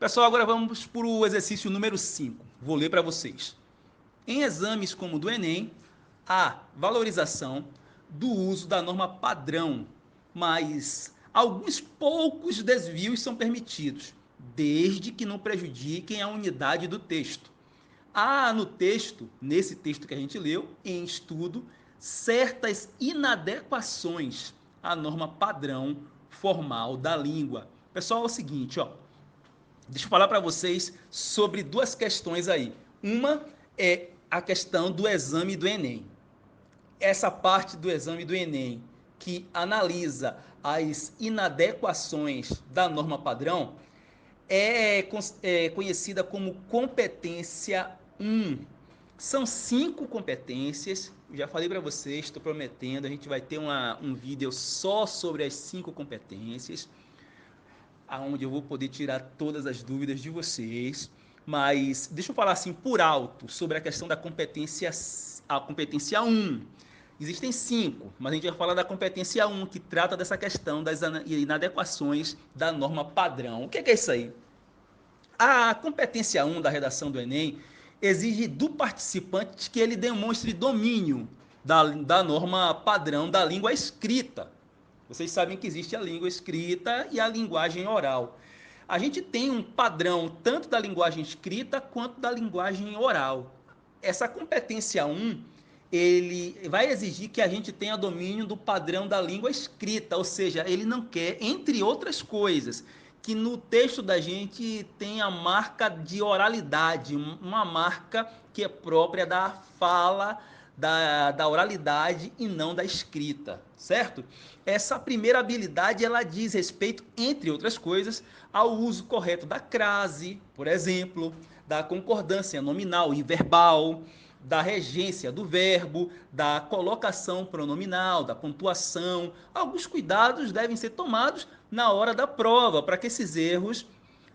Pessoal, agora vamos para o exercício número 5. Vou ler para vocês. Em exames como o do Enem, há valorização do uso da norma padrão, mas alguns poucos desvios são permitidos, desde que não prejudiquem a unidade do texto. Há no texto, nesse texto que a gente leu, em estudo, certas inadequações à norma padrão formal da língua. Pessoal, é o seguinte, deixa eu falar para vocês sobre duas questões aí. Uma é a questão do exame do Enem. Essa parte do exame do Enem que analisa as inadequações da norma padrão é conhecida como competência 1. São 5 competências. Já falei para vocês, estou prometendo, a gente vai ter um vídeo só sobre as 5 competências, onde eu vou poder tirar todas as dúvidas de vocês. Mas deixa eu falar assim por alto sobre a questão da competência, a competência 1. Existem 5, mas a gente vai falar da competência 1, que trata dessa questão das inadequações da norma padrão. O que é isso aí? A competência 1 da redação do Enem exige do participante que ele demonstre domínio da norma padrão da língua escrita. Vocês sabem que existe a língua escrita e a linguagem oral. A gente tem um padrão tanto da linguagem escrita quanto da linguagem oral. Essa competência 1, ele vai exigir que a gente tenha domínio do padrão da língua escrita, ou seja, ele não quer, entre outras coisas, que no texto da gente tenha marca de oralidade, uma marca que é própria da fala, da oralidade e não da escrita, certo? Essa primeira habilidade, ela diz respeito, entre outras coisas, ao uso correto da crase, por exemplo, da concordância nominal e verbal, da regência do verbo, da colocação pronominal, da pontuação. Alguns cuidados devem ser tomados na hora da prova, para que esses erros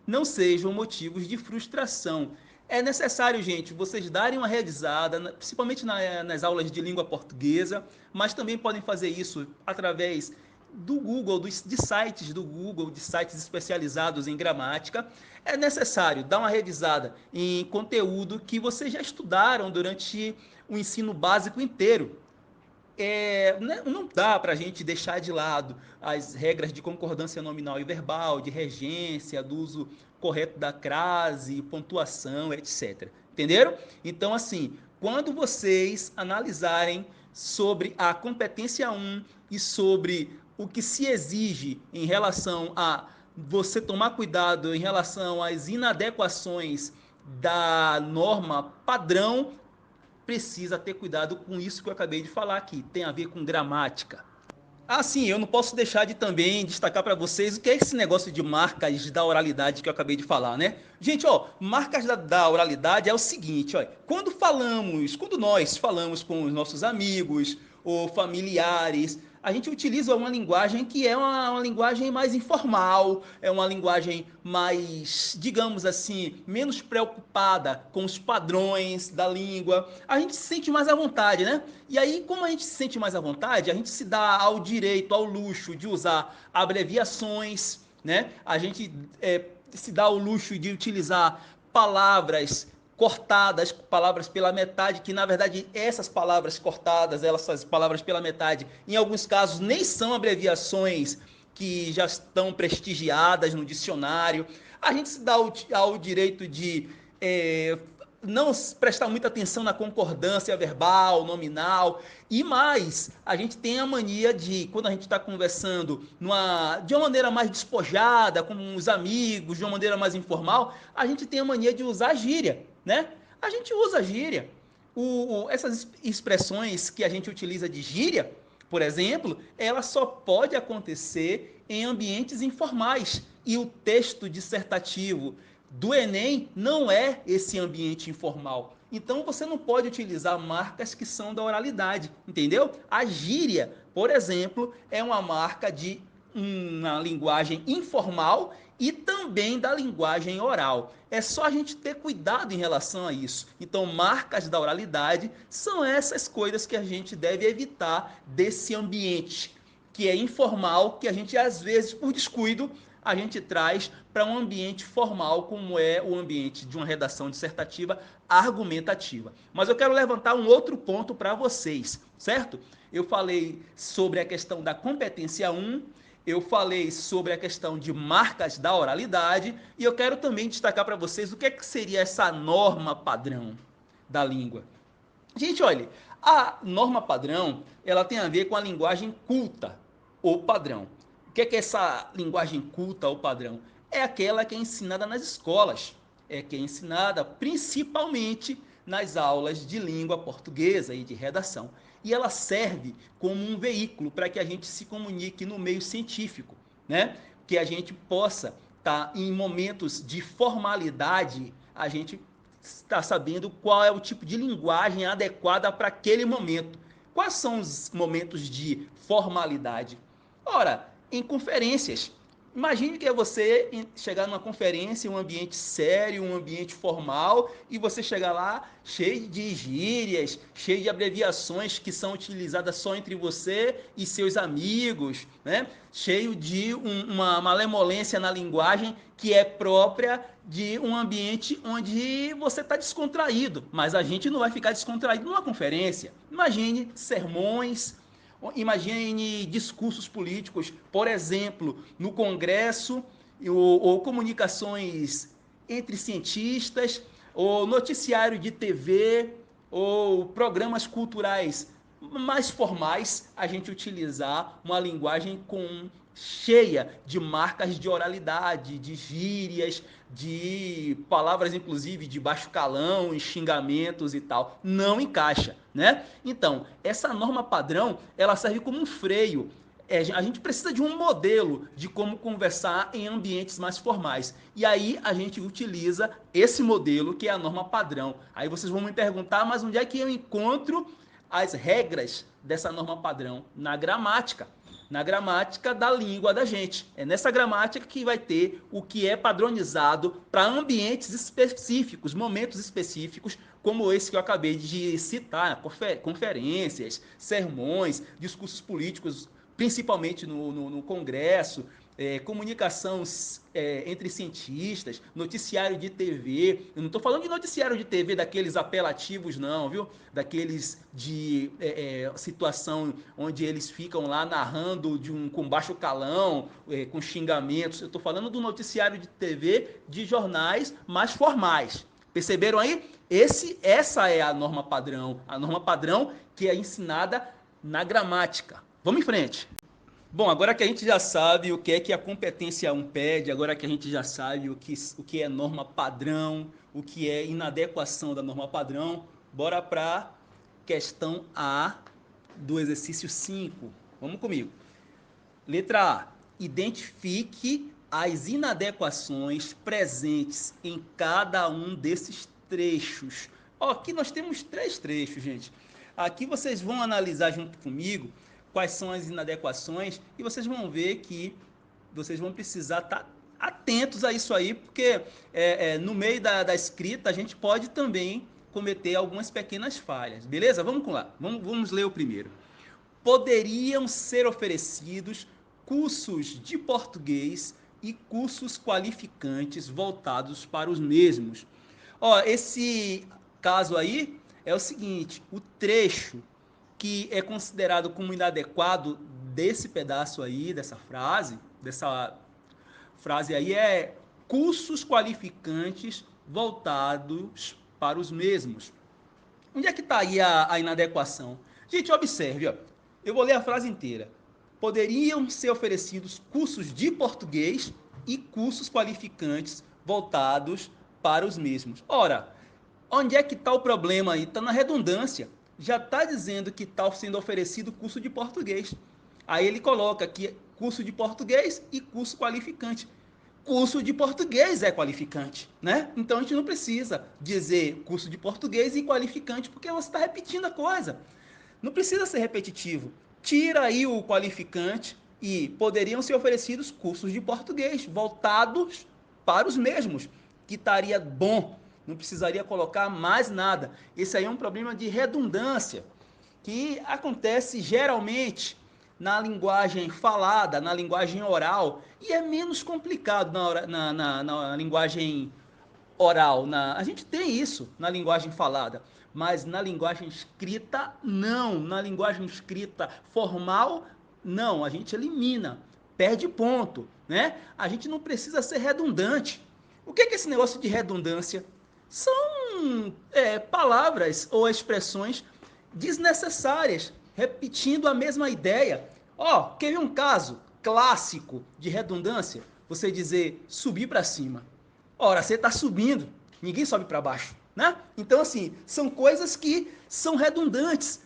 não sejam motivos de frustração. É necessário, gente, vocês darem uma revisada, principalmente nas aulas de língua portuguesa, mas também podem fazer isso através do Google, de sites do Google, de sites especializados em gramática. É necessário dar uma revisada em conteúdo que vocês já estudaram durante o ensino básico inteiro. Não dá para a gente deixar de lado as regras de concordância nominal e verbal, de regência, do uso correto da crase, pontuação, etc. Entenderam? Então, assim, quando vocês analisarem sobre a competência 1 e sobre o que se exige em relação a você tomar cuidado em relação às inadequações da norma padrão, precisa ter cuidado com isso que eu acabei de falar aqui, tem a ver com gramática. Sim, eu não posso deixar de também destacar para vocês o que é esse negócio de marcas da oralidade que eu acabei de falar, né? Gente, marcas da oralidade é o seguinte, quando nós falamos com os nossos amigos ou familiares, a gente utiliza uma linguagem que é uma linguagem mais informal, é uma linguagem mais, digamos assim, menos preocupada com os padrões da língua. A gente se sente mais à vontade, né? E aí, como a gente se sente mais à vontade, a gente se dá ao direito, ao luxo de usar abreviações, né? A gente se dá ao luxo de utilizar palavras cortadas, palavras pela metade, que na verdade essas palavras cortadas, essas palavras pela metade, em alguns casos nem são abreviações que já estão prestigiadas no dicionário. A gente se dá ao direito de não prestar muita atenção na concordância verbal, nominal, e mais, a gente tem a mania de, quando a gente está conversando de uma maneira mais despojada, com os amigos, de uma maneira mais informal, a gente tem a mania de usar gíria, né? A gente usa gíria. Essas expressões que a gente utiliza de gíria, por exemplo, ela só pode acontecer em ambientes informais, e o texto dissertativo do Enem não é esse ambiente informal. Então você não pode utilizar marcas que são da oralidade, entendeu? A gíria, por exemplo, é uma marca de uma linguagem informal e também da linguagem oral. É só a gente ter cuidado em relação a isso. Então, marcas da oralidade são essas coisas que a gente deve evitar desse ambiente que é informal, que a gente às vezes, por descuido, a gente traz para um ambiente formal, como é o ambiente de uma redação dissertativa argumentativa. Mas eu quero levantar um outro ponto para vocês, certo? Eu falei sobre a questão da competência 1, eu falei sobre a questão de marcas da oralidade e eu quero também destacar para vocês o que seria essa norma padrão da língua. Gente, olha, a norma padrão, ela tem a ver com a linguagem culta ou padrão. O que é essa linguagem culta ou padrão? É aquela que é ensinada nas escolas, é que é ensinada principalmente nas aulas de língua portuguesa e de redação. E ela serve como um veículo para que a gente se comunique no meio científico, né? Que a gente possa estar em momentos de formalidade, a gente está sabendo qual é o tipo de linguagem adequada para aquele momento. Quais são os momentos de formalidade? Ora, em conferências. Imagine que é você chegar numa conferência, um ambiente sério, um ambiente formal, e você chegar lá cheio de gírias, cheio de abreviações que são utilizadas só entre você e seus amigos, né? Cheio de uma malemolência na linguagem que é própria de um ambiente onde você está descontraído, mas a gente não vai ficar descontraído numa conferência. Imagine sermões, imagine discursos políticos, por exemplo, no Congresso, ou comunicações entre cientistas, ou noticiário de TV, ou programas culturais mais formais, a gente utilizar uma linguagem cheia de marcas de oralidade, de gírias, de palavras, inclusive, de baixo calão, e xingamentos e tal. Não encaixa, né? Então, essa norma padrão, ela serve como um freio. A gente precisa de um modelo de como conversar em ambientes mais formais. E aí a gente utiliza esse modelo, que é a norma padrão. Aí vocês vão me perguntar, mas onde é que eu encontro as regras dessa norma padrão? Na gramática da língua da gente. É nessa gramática que vai ter o que é padronizado para ambientes específicos, momentos específicos, como esse que eu acabei de citar, conferências, sermões, discursos políticos, principalmente no Congresso, comunicação entre cientistas, noticiário de TV. Eu não estou falando de noticiário de TV daqueles apelativos, não, viu? Daqueles de situação onde eles ficam lá narrando com baixo calão, com xingamentos. Eu estou falando do noticiário de TV de jornais mais formais. Perceberam aí? Essa é a norma padrão que é ensinada na gramática. Vamos em frente. Bom, agora que a gente já sabe o que é que a competência 1 pede, agora que a gente já sabe o que é norma padrão, o que é inadequação da norma padrão, bora para a questão A do exercício 5. Vamos comigo. Letra A. Identifique as inadequações presentes em cada um desses trechos. Aqui nós temos 3 trechos, gente. Aqui vocês vão analisar junto comigo quais são as inadequações e vocês vão ver que vocês vão precisar estar atentos a isso aí, porque no meio da escrita a gente pode também cometer algumas pequenas falhas, beleza? Vamos lá, vamos ler o primeiro. Poderiam ser oferecidos cursos de português e cursos qualificantes voltados para os mesmos. Esse caso aí é o seguinte, o trecho que é considerado como inadequado desse pedaço aí, dessa frase aí é cursos qualificantes voltados para os mesmos. Onde é que está aí a inadequação? Gente, observe, eu vou ler a frase inteira. Poderiam ser oferecidos cursos de português e cursos qualificantes voltados para os mesmos. Ora, onde é que está o problema aí? Está na redundância. Já está dizendo que está sendo oferecido curso de português. Aí ele coloca aqui curso de português e curso qualificante. Curso de português é qualificante, né? Então a gente não precisa dizer curso de português e qualificante, porque você está repetindo a coisa. Não precisa ser repetitivo. Tira aí o qualificante e poderiam ser oferecidos cursos de português voltados para os mesmos, que estaria bom. Não precisaria colocar mais nada. Esse aí é um problema de redundância que acontece geralmente na linguagem falada, na linguagem oral, e é menos complicado na linguagem oral. A gente tem isso na linguagem falada, mas na linguagem escrita, não. Na linguagem escrita formal, não. A gente elimina, perde ponto, né? A gente não precisa ser redundante. O que é esse negócio de redundância? São palavras ou expressões desnecessárias, repetindo a mesma ideia. Quer ver um caso clássico de redundância? Você dizer subir para cima. Ora, você está subindo, ninguém sobe para baixo, né? Então, assim, são coisas que são redundantes.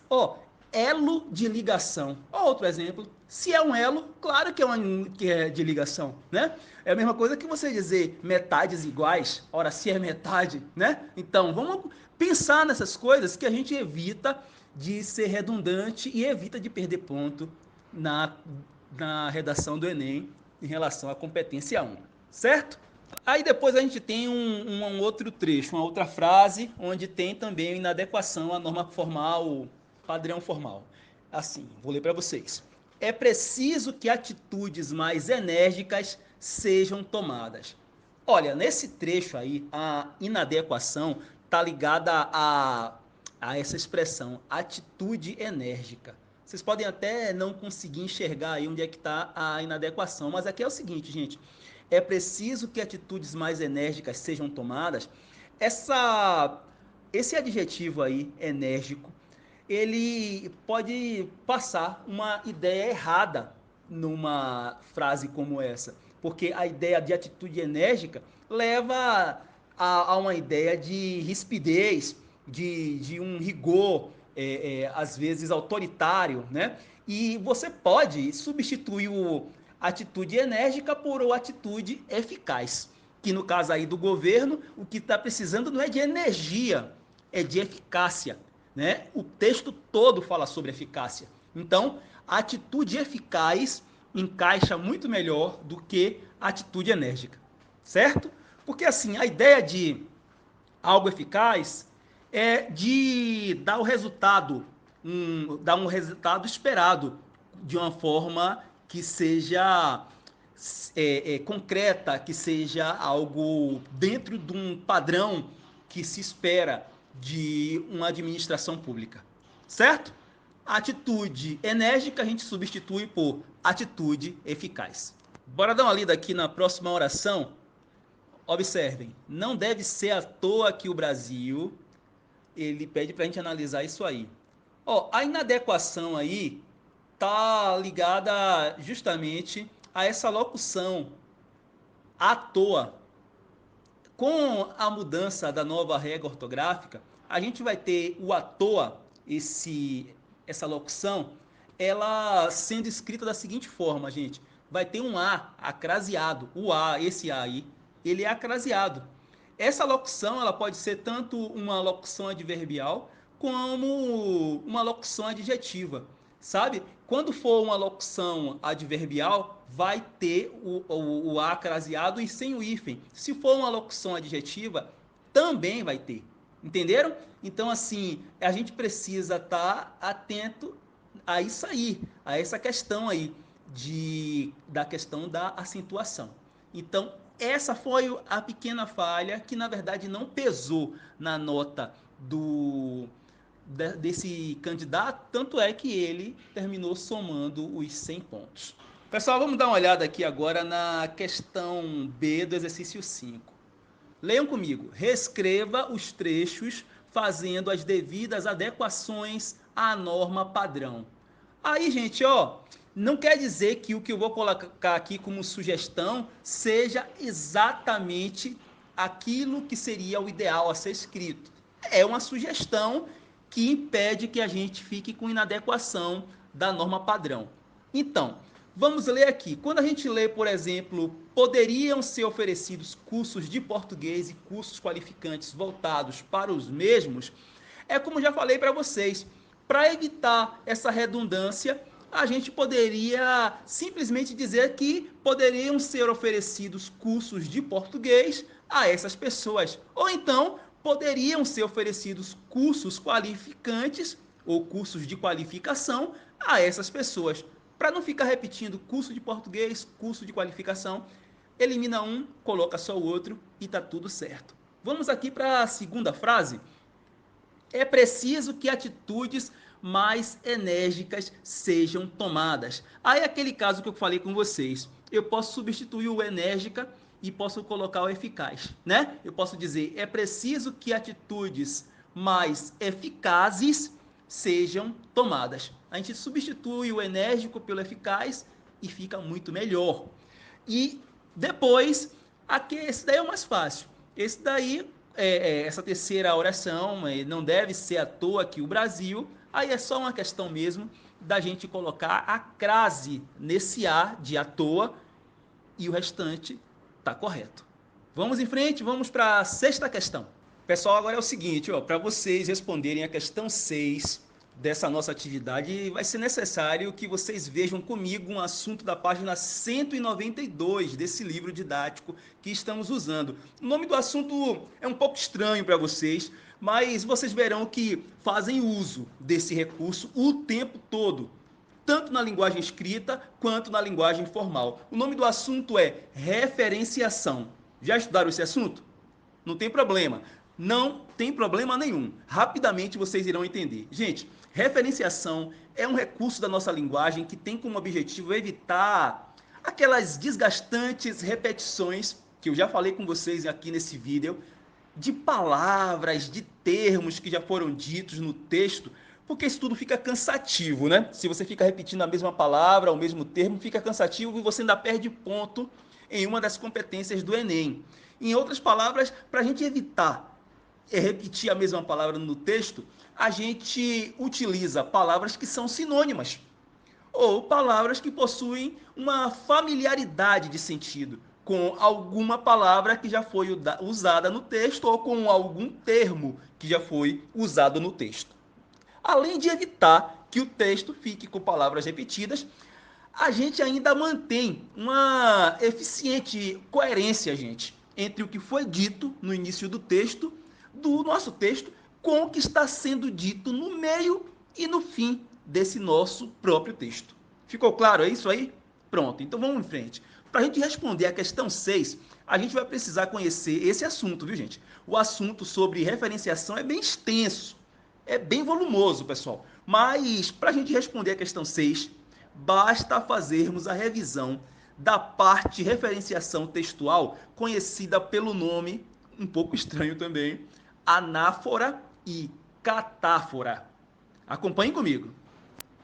Elo de ligação. Outro exemplo, se é um elo, claro que é de ligação, né? É a mesma coisa que você dizer metades iguais. Ora, se é metade, né? Então, vamos pensar nessas coisas que a gente evita de ser redundante e evita de perder ponto na redação do Enem em relação à competência 1, certo? Aí depois a gente tem um outro trecho, uma outra frase, onde tem também inadequação à norma formal, padrão formal. Assim, vou ler para vocês. É preciso que atitudes mais enérgicas sejam tomadas. Olha, nesse trecho aí, a inadequação está ligada a essa expressão, atitude enérgica. Vocês podem até não conseguir enxergar aí onde é que está a inadequação, mas aqui é o seguinte, gente, é preciso que atitudes mais enérgicas sejam tomadas. Esse adjetivo aí, enérgico, ele pode passar uma ideia errada numa frase como essa, porque a ideia de atitude enérgica leva a uma ideia de rispidez, de um rigor, às vezes autoritário, né? E você pode substituir o atitude enérgica por uma atitude eficaz, que no caso aí do governo, o que está precisando não é de energia, é de eficácia, né? O texto todo fala sobre eficácia. Então, a atitude eficaz encaixa muito melhor do que a atitude enérgica, certo? Porque assim, a ideia de algo eficaz é de dar o resultado, dar um resultado esperado de uma forma que seja concreta, que seja algo dentro de um padrão que se espera de uma administração pública, certo? A atitude enérgica a gente substitui por atitude eficaz. Bora dar uma lida aqui na próxima oração. Observem, não deve ser à toa que o Brasil, ele pede para a gente analisar isso aí. A inadequação aí tá ligada justamente a essa locução à toa. Com a mudança da nova regra ortográfica, a gente vai ter o à toa, essa locução, ela sendo escrita da seguinte forma, gente. Vai ter um A acraseado. O A, esse A aí, ele é acraseado. Essa locução, ela pode ser tanto uma locução adverbial como uma locução adjetiva, sabe? Quando for uma locução adverbial, vai ter o A craseado e sem o hífen. Se for uma locução adjetiva, também vai ter. Entenderam? Então, assim, a gente precisa estar atento a isso aí, a essa questão aí da questão da acentuação. Então, essa foi a pequena falha que, na verdade, não pesou na nota desse candidato, tanto é que ele terminou somando os 100 pontos. Pessoal, vamos dar uma olhada aqui agora na questão B do exercício 5. Leiam comigo. Reescreva os trechos fazendo as devidas adequações à norma padrão. Aí, gente, não quer dizer que o que eu vou colocar aqui como sugestão seja exatamente aquilo que seria o ideal a ser escrito. É uma sugestão que impede que a gente fique com inadequação da norma padrão. Então, vamos ler aqui. Quando a gente lê, por exemplo, poderiam ser oferecidos cursos de português e cursos qualificantes voltados para os mesmos, é como já falei para vocês, para evitar essa redundância, a gente poderia simplesmente dizer que poderiam ser oferecidos cursos de português a essas pessoas. Ou então, poderiam ser oferecidos cursos qualificantes ou cursos de qualificação a essas pessoas. Para não ficar repetindo curso de português, curso de qualificação, elimina um, coloca só o outro e tá tudo certo. Vamos aqui para a segunda frase. É preciso que atitudes mais enérgicas sejam tomadas. Aí é aquele caso que eu falei com vocês. Eu posso substituir o enérgica e posso colocar o eficaz, né? Eu posso dizer, é preciso que atitudes mais eficazes sejam tomadas. A gente substitui o enérgico pelo eficaz e fica muito melhor. E depois, aqui, esse daí é o mais fácil. Esse daí, essa terceira oração, não deve ser à toa que o Brasil, aí é só uma questão mesmo da gente colocar a crase nesse A de à toa e o restante está correto. Vamos em frente, vamos para a sexta questão. Pessoal, agora é o seguinte, para vocês responderem a questão 6 dessa nossa atividade, vai ser necessário que vocês vejam comigo um assunto da página 192 desse livro didático que estamos usando. O nome do assunto é um pouco estranho para vocês, mas vocês verão que fazem uso desse recurso o tempo todo, tanto na linguagem escrita quanto na linguagem formal. O nome do assunto é referenciação. Já estudaram esse assunto? Não tem problema. Não tem problema nenhum. Rapidamente vocês irão entender. Gente, referenciação é um recurso da nossa linguagem que tem como objetivo evitar aquelas desgastantes repetições que eu já falei com vocês aqui nesse vídeo, de palavras, de termos que já foram ditos no texto, porque isso tudo fica cansativo, né? Se você fica repetindo a mesma palavra, o mesmo termo, fica cansativo e você ainda perde ponto em uma das competências do Enem. Em outras palavras, para a gente evitar repetir a mesma palavra no texto, a gente utiliza palavras que são sinônimas ou palavras que possuem uma familiaridade de sentido com alguma palavra que já foi usada no texto ou com algum termo que já foi usado no texto. Além de evitar que o texto fique com palavras repetidas, a gente ainda mantém uma eficiente coerência, gente, entre o que foi dito no início do nosso texto, com o que está sendo dito no meio e no fim desse nosso próprio texto. Ficou claro? É isso aí? Pronto, então vamos em frente. Para a gente responder a questão 6, a gente vai precisar conhecer esse assunto, viu, gente? O assunto sobre referenciação é bem extenso, é bem volumoso, pessoal. Mas, para a gente responder a questão 6, basta fazermos a revisão da parte referenciação textual, conhecida pelo nome, um pouco estranho também, anáfora e catáfora. Acompanhem comigo.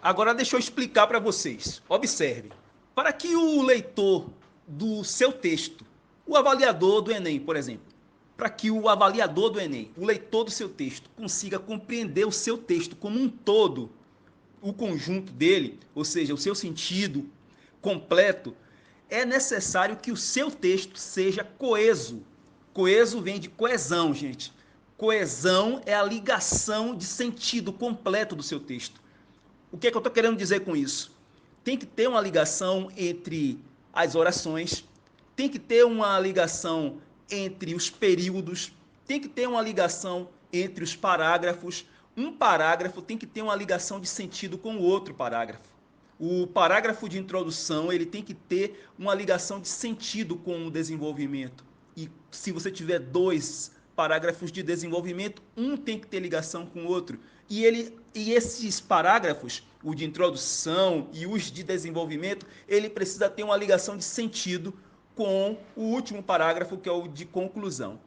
Agora deixa eu explicar para vocês. Observe. Para que o leitor do seu texto, o avaliador do Enem, por exemplo, para que o avaliador do Enem, o leitor do seu texto, consiga compreender o seu texto como um todo, o conjunto dele, ou seja, o seu sentido completo, é necessário que o seu texto seja coeso. Coeso vem de coesão, gente. Coesão é a ligação de sentido completo do seu texto. O que é que eu estou querendo dizer com isso? Tem que ter uma ligação entre as orações, tem que ter uma ligação entre os períodos, tem que ter uma ligação entre os parágrafos. Um parágrafo tem que ter uma ligação de sentido com o outro parágrafo. O parágrafo de introdução, ele tem que ter uma ligação de sentido com o desenvolvimento. E se você tiver dois parágrafos de desenvolvimento, um tem que ter ligação com o outro. E esses parágrafos, o de introdução e os de desenvolvimento, ele precisa ter uma ligação de sentido com o último parágrafo, que é o de conclusão.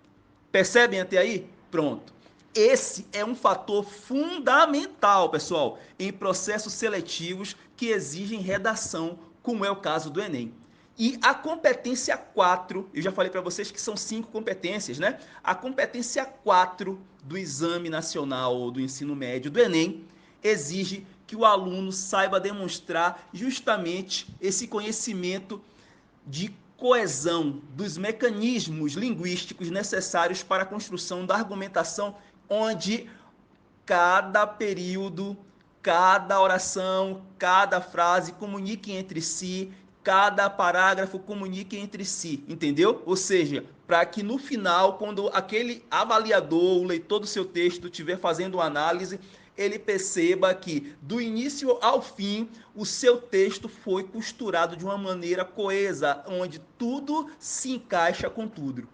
Percebem até aí? Pronto. Esse é um fator fundamental, pessoal, em processos seletivos que exigem redação, como é o caso do Enem. E a competência 4, eu já falei para vocês que são 5 competências, né? A competência 4 do Exame Nacional do Ensino Médio do Enem exige que o aluno saiba demonstrar justamente esse conhecimento de coesão dos mecanismos linguísticos necessários para a construção da argumentação, onde cada período, cada oração, cada frase comunique entre si, cada parágrafo comunique entre si, entendeu? Ou seja, para que no final, quando aquele avaliador, o leitor do seu texto estiver fazendo uma análise, ele perceba que, do início ao fim, o seu texto foi costurado de uma maneira coesa, onde tudo se encaixa com tudo.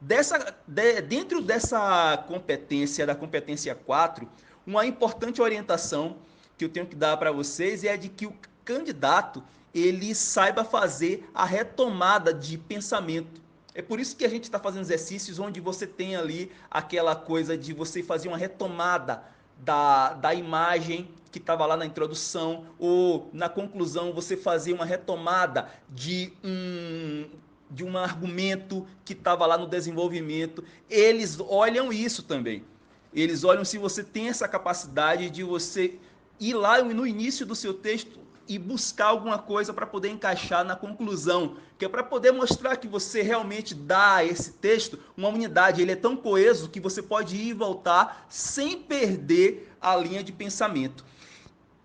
Dentro dessa competência, da competência 4, uma importante orientação que eu tenho que dar para vocês é de que o candidato ele saiba fazer a retomada de pensamento. É por isso que a gente está fazendo exercícios onde você tem ali aquela coisa de você fazer uma retomada da imagem que estava lá na introdução, ou na conclusão você fazer uma retomada de um argumento que estava lá no desenvolvimento. Eles olham isso também. Eles olham se você tem essa capacidade de você ir lá no início do seu texto e buscar alguma coisa para poder encaixar na conclusão, que é para poder mostrar que você realmente dá a esse texto uma unidade. Ele é tão coeso que você pode ir e voltar sem perder a linha de pensamento.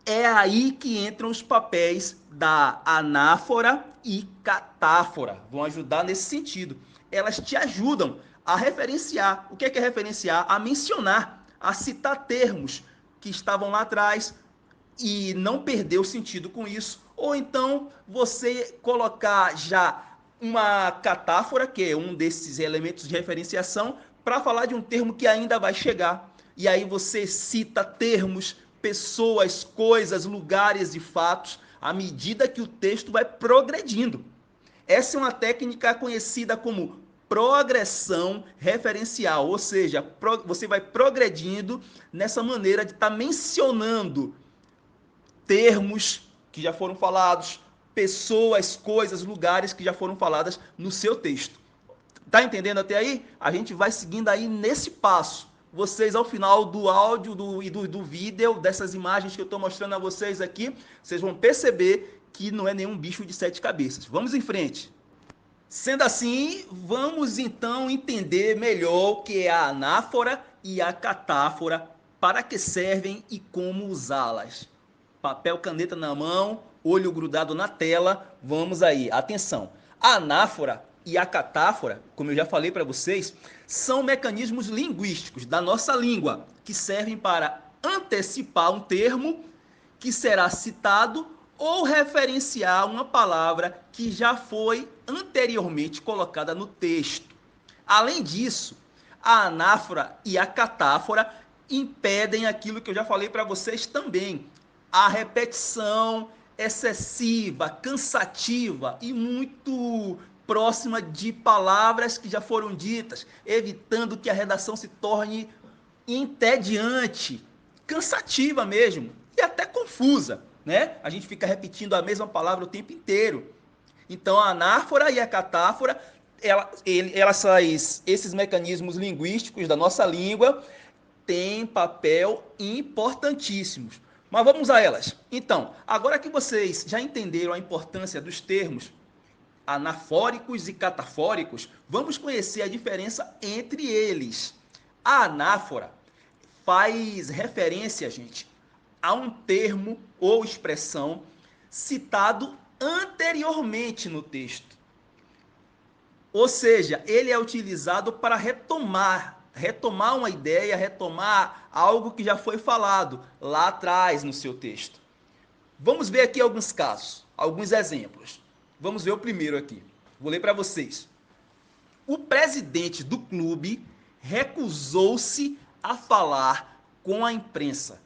É aí que entram os papéis da anáfora e catáfora. Vão ajudar nesse sentido. Elas te ajudam a referenciar. O que é referenciar? A mencionar, a citar termos que estavam lá atrás e não perder o sentido com isso. Ou então você colocar já uma catáfora, que é um desses elementos de referenciação, para falar de um termo que ainda vai chegar. E aí você cita termos, pessoas, coisas, lugares e fatos à medida que o texto vai progredindo. Essa é uma técnica conhecida como progressão referencial, ou seja, você vai progredindo nessa maneira de estar mencionando termos que já foram falados, pessoas, coisas, lugares que já foram faladas no seu texto. Tá entendendo até aí? A gente vai seguindo aí nesse passo. Vocês, ao final do áudio e do vídeo, dessas imagens que eu estou mostrando a vocês aqui, vocês vão perceber que não é nenhum bicho de 7 cabeças. Vamos em frente. Sendo assim, vamos então entender melhor o que é a anáfora e a catáfora, para que servem e como usá-las. Papel, caneta na mão, olho grudado na tela, vamos aí, atenção. A anáfora e a catáfora, como eu já falei para vocês, são mecanismos linguísticos da nossa língua, que servem para antecipar um termo que será citado ou referenciar uma palavra que já foi anteriormente colocada no texto. Além disso, a anáfora e a catáfora impedem aquilo que eu já falei para vocês também, a repetição excessiva, cansativa e muito próxima de palavras que já foram ditas, evitando que a redação se torne entediante, cansativa mesmo e até confusa, né? A gente fica repetindo a mesma palavra o tempo inteiro. Então, a anáfora e a catáfora, esses mecanismos linguísticos da nossa língua têm papel importantíssimos. Mas vamos a elas. Então, agora que vocês já entenderam a importância dos termos anafóricos e catafóricos, vamos conhecer a diferença entre eles. A anáfora faz referência, gente, a um termo ou expressão citado anteriormente no texto. Ou seja, ele é utilizado para retomar uma ideia, retomar algo que já foi falado lá atrás no seu texto. Vamos ver aqui alguns casos, alguns exemplos. Vamos ver o primeiro aqui. Vou ler para vocês. O presidente do clube recusou-se a falar com a imprensa.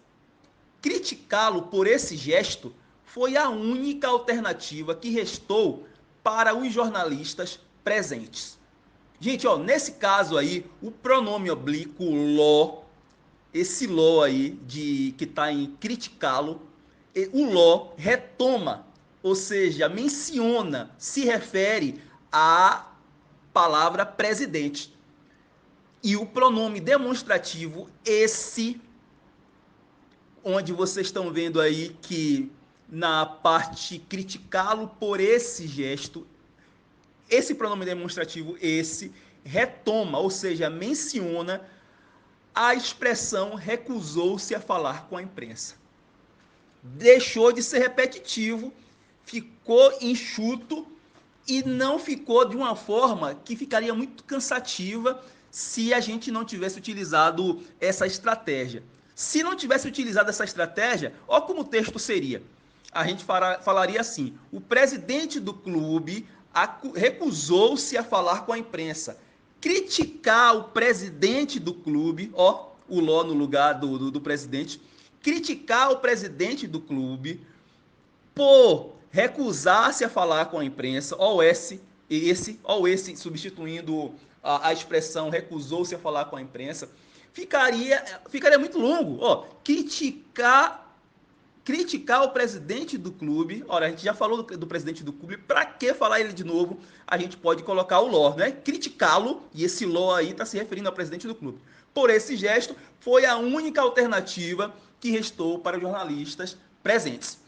Criticá-lo por esse gesto foi a única alternativa que restou para os jornalistas presentes. Gente, ó, nesse caso aí, o pronome oblíquo lo, esse lo aí que está em criticá-lo, o lo retoma, ou seja, menciona, se refere à palavra presidente. E o pronome demonstrativo esse, onde vocês estão vendo aí que na parte criticá-lo por esse gesto, esse pronome demonstrativo esse retoma, ou seja, menciona a expressão recusou-se a falar com a imprensa. Deixou de ser repetitivo, ficou enxuto e não ficou de uma forma que ficaria muito cansativa se a gente não tivesse utilizado essa estratégia. Se não tivesse utilizado essa estratégia, olha como o texto seria. A gente falaria assim: o presidente do clube recusou-se a falar com a imprensa. Criticar o presidente do clube, ó, o Ló no lugar do presidente, criticar o presidente do clube por recusar-se a falar com a imprensa, ó, o esse substituindo a expressão recusou-se a falar com a imprensa, ficaria muito longo, ó, criticar o presidente do clube. Olha, a gente já falou do presidente do clube, para que falar ele de novo? A gente pode colocar o Ló, né? Criticá-lo, e esse Ló aí está se referindo ao presidente do clube. Por esse gesto, foi a única alternativa que restou para os jornalistas presentes.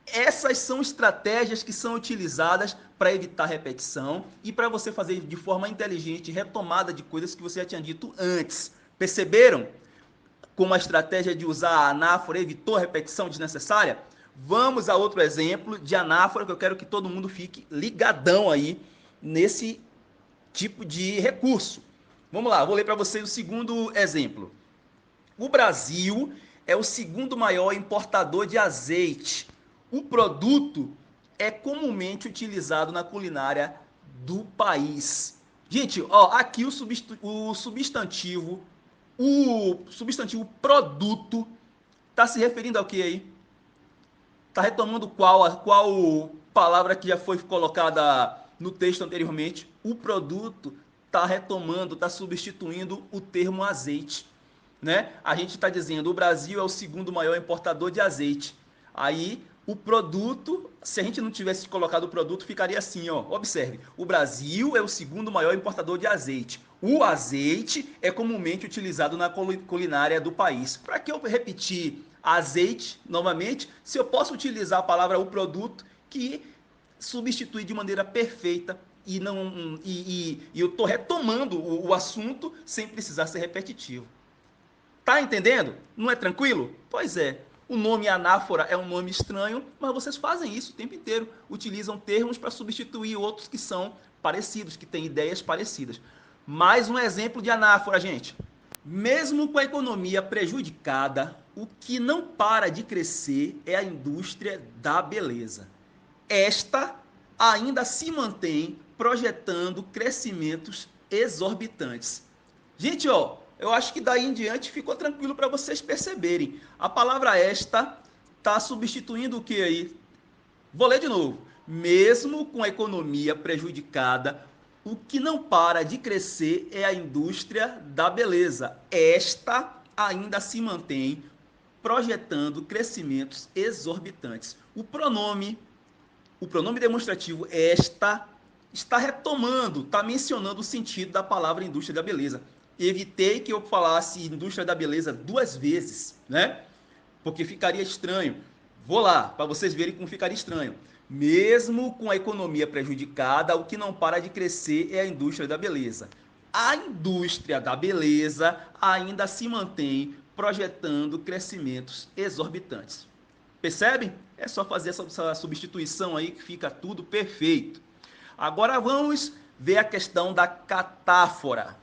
Essas são estratégias que são utilizadas para evitar repetição e para você fazer de forma inteligente retomada de coisas que você já tinha dito antes. Perceberam como a estratégia de usar a anáfora evitou a repetição desnecessária? Vamos a outro exemplo de anáfora que eu quero que todo mundo fique ligadão aí nesse tipo de recurso. Vamos lá, vou ler para vocês o segundo exemplo. O Brasil é o segundo maior importador de azeite. O produto é comumente utilizado na culinária do país. Gente, ó, aqui o substantivo produto está se referindo ao que aí? Está retomando qual palavra que já foi colocada no texto anteriormente? O produto está retomando, está substituindo o termo azeite. Né? A gente está dizendo o Brasil é o segundo maior importador de azeite. Aí o produto, se a gente não tivesse colocado o produto, ficaria assim, ó. Observe, o Brasil é o segundo maior importador de azeite. O azeite é comumente utilizado na culinária do país. Para que eu repetir azeite novamente, se eu posso utilizar a palavra o produto, que substitui de maneira perfeita e eu estou retomando o assunto sem precisar ser repetitivo. Tá entendendo? Não é tranquilo? Pois é. O nome anáfora é um nome estranho, mas vocês fazem isso o tempo inteiro. Utilizam termos para substituir outros que são parecidos, que têm ideias parecidas. Mais um exemplo de anáfora, gente. Mesmo com a economia prejudicada, o que não para de crescer é a indústria da beleza. Esta ainda se mantém projetando crescimentos exorbitantes. Gente, ó, eu acho que daí em diante ficou tranquilo para vocês perceberem. A palavra esta está substituindo o que aí? Vou ler de novo. Mesmo com a economia prejudicada, o que não para de crescer é a indústria da beleza. Esta ainda se mantém projetando crescimentos exorbitantes. O pronome demonstrativo esta está retomando, está mencionando o sentido da palavra indústria da beleza. Evitei que eu falasse indústria da beleza duas vezes, né? Porque ficaria estranho. Vou lá, para vocês verem como ficaria estranho. Mesmo com a economia prejudicada, o que não para de crescer é a indústria da beleza. A indústria da beleza ainda se mantém projetando crescimentos exorbitantes. Percebem? É só fazer essa substituição aí que fica tudo perfeito. Agora vamos ver a questão da catáfora.